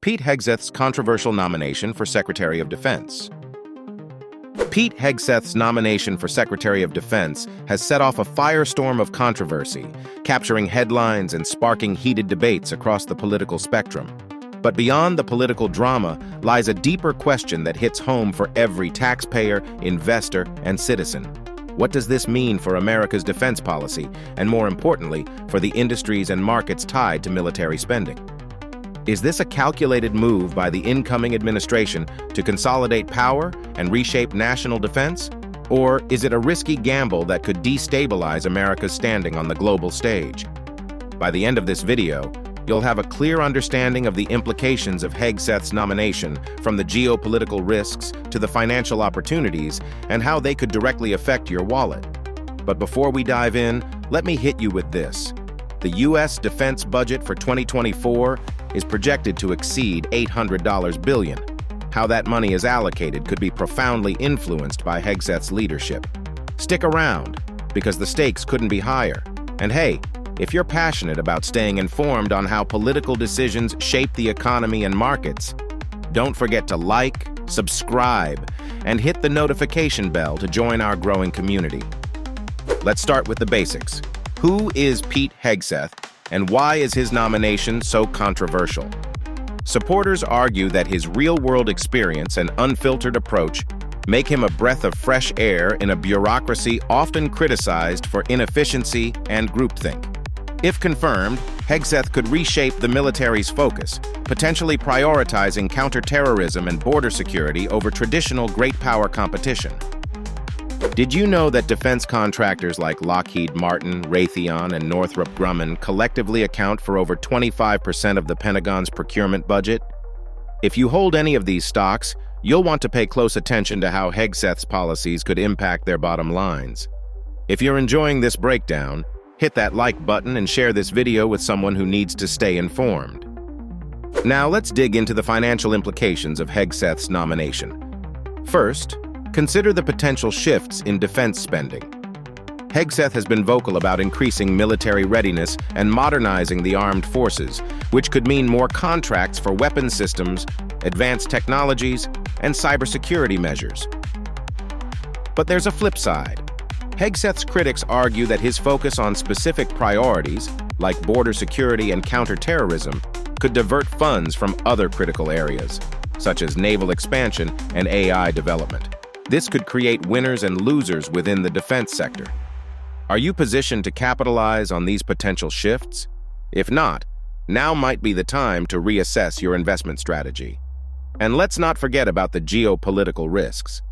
Pete Hegseth's controversial nomination for Secretary of Defense. Pete Hegseth's nomination for Secretary of Defense has set off a firestorm of controversy, capturing headlines and sparking heated debates across the political spectrum. But beyond the political drama lies a deeper question that hits home for every taxpayer, investor, and citizen. What does this mean for America's defense policy, and more importantly, for the industries and markets tied to military spending? Is this a calculated move by the incoming administration to consolidate power and reshape national defense? Or is it a risky gamble that could destabilize America's standing on the global stage? By the end of this video, you'll have a clear understanding of the implications of Hegseth's nomination, from the geopolitical risks to the financial opportunities, and how they could directly affect your wallet. But before we dive in, let me hit you with this. The U.S. defense budget for 2024 is projected to exceed $800 billion. How that money is allocated could be profoundly influenced by Hegseth's leadership. Stick around, because the stakes couldn't be higher. And hey, if you're passionate about staying informed on how political decisions shape the economy and markets, don't forget to like, subscribe, and hit the notification bell to join our growing community. Let's start with the basics. Who is Pete Hegseth, and why is his nomination so controversial? Supporters argue that his real-world experience and unfiltered approach make him a breath of fresh air in a bureaucracy often criticized for inefficiency and groupthink. If confirmed, Hegseth could reshape the military's focus, potentially prioritizing counterterrorism and border security over traditional great power competition. Did you know that defense contractors like Lockheed Martin, Raytheon, and Northrop Grumman collectively account for over 25% of the Pentagon's procurement budget? If you hold any of these stocks, you'll want to pay close attention to how Hegseth's policies could impact their bottom lines. If you're enjoying this breakdown, hit that like button and share this video with someone who needs to stay informed. Now let's dig into the financial implications of Hegseth's nomination. First, consider the potential shifts in defense spending. Hegseth has been vocal about increasing military readiness and modernizing the armed forces, which could mean more contracts for weapon systems, advanced technologies, and cybersecurity measures. But there's a flip side. Hegseth's critics argue that his focus on specific priorities, like border security and counterterrorism, could divert funds from other critical areas, such as naval expansion and AI development. This could create winners and losers within the defense sector. Are you positioned to capitalize on these potential shifts? If not, now might be the time to reassess your investment strategy. And let's not forget about the geopolitical risks.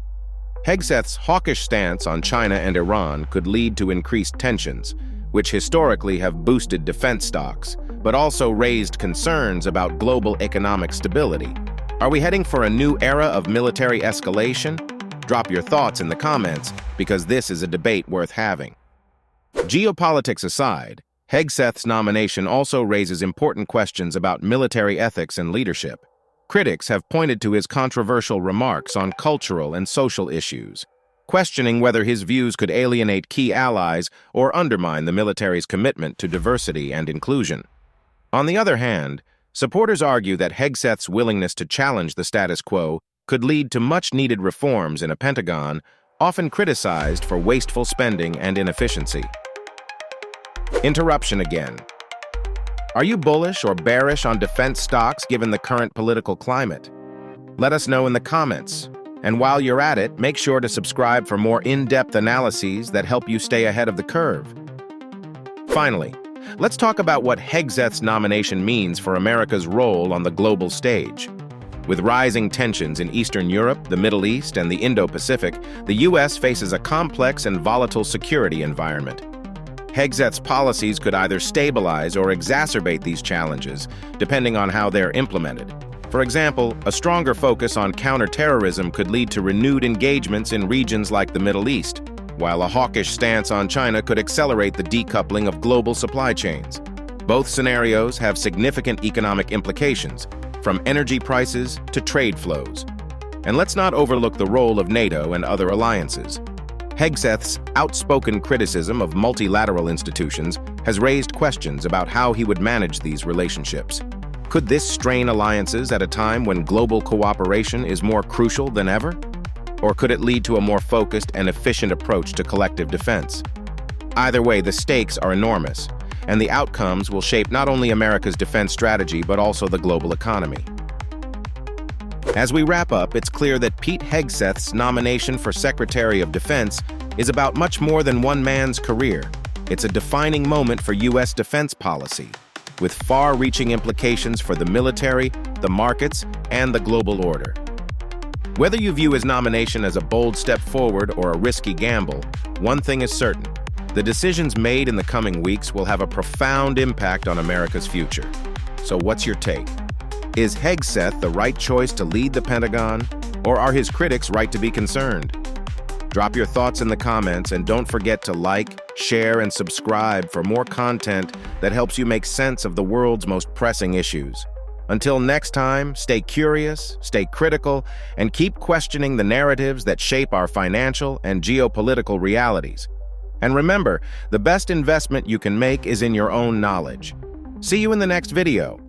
Hegseth's hawkish stance on China and Iran could lead to increased tensions, which historically have boosted defense stocks, but also raised concerns about global economic stability. Are we heading for a new era of military escalation? Drop your thoughts in the comments, because this is a debate worth having. Geopolitics aside, Hegseth's nomination also raises important questions about military ethics and leadership. Critics have pointed to his controversial remarks on cultural and social issues, questioning whether his views could alienate key allies or undermine the military's commitment to diversity and inclusion. On the other hand, supporters argue that Hegseth's willingness to challenge the status quo could lead to much-needed reforms in a Pentagon often criticized for wasteful spending and inefficiency. Interruption again. Are you bullish or bearish on defense stocks given the current political climate? Let us know in the comments. And while you're at it, make sure to subscribe for more in-depth analyses that help you stay ahead of the curve. Finally, let's talk about what Hegseth's nomination means for America's role on the global stage. With rising tensions in Eastern Europe, the Middle East, and the Indo-Pacific, the U.S. faces a complex and volatile security environment. Hegseth's policies could either stabilize or exacerbate these challenges, depending on how they're implemented. For example, a stronger focus on counterterrorism could lead to renewed engagements in regions like the Middle East, while a hawkish stance on China could accelerate the decoupling of global supply chains. Both scenarios have significant economic implications, from energy prices to trade flows. And let's not overlook the role of NATO and other alliances. Hegseth's outspoken criticism of multilateral institutions has raised questions about how he would manage these relationships. Could this strain alliances at a time when global cooperation is more crucial than ever? Or could it lead to a more focused and efficient approach to collective defense? Either way, the stakes are enormous, and the outcomes will shape not only America's defense strategy but also the global economy. As we wrap up, it's clear that Pete Hegseth's nomination for Secretary of Defense is about much more than one man's career. It's a defining moment for U.S. defense policy, with far-reaching implications for the military, the markets, and the global order. Whether you view his nomination as a bold step forward or a risky gamble, one thing is certain: the decisions made in the coming weeks will have a profound impact on America's future. So what's your take? Is Hegseth the right choice to lead the Pentagon, or are his critics right to be concerned? Drop your thoughts in the comments, and don't forget to like, share, and subscribe for more content that helps you make sense of the world's most pressing issues. Until next time, stay curious, stay critical, and keep questioning the narratives that shape our financial and geopolitical realities. And remember, the best investment you can make is in your own knowledge. See you in the next video.